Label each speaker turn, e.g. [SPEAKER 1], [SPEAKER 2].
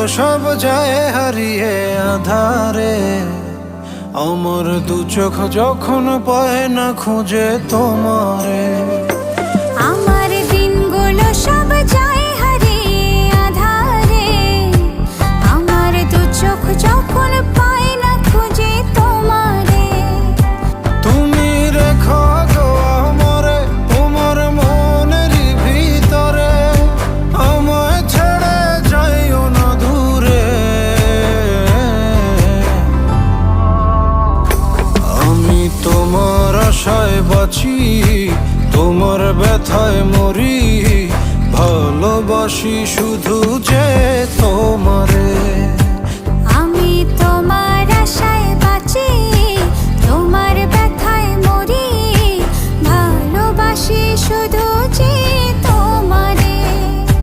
[SPEAKER 1] সব যায় হারিয়ে আধারে। আমার দু চোখ যখন পায় না খুঁজে তোমারে।
[SPEAKER 2] আমার দিনগুলো সব যায় হারিয়ে আঁধারে। আমার দু চোখ যখন পায় না খুঁজে তোমারে।
[SPEAKER 1] তুমি রেখো গো আমারে তোমার মনেরই ভিতরে, আমায় ছেড়ে যাইও না দূরে। আমি তোমার আশায় বাঁচি, তোমার ব্যথায় মরি, ভালোবাসি শুধু যে তোমার।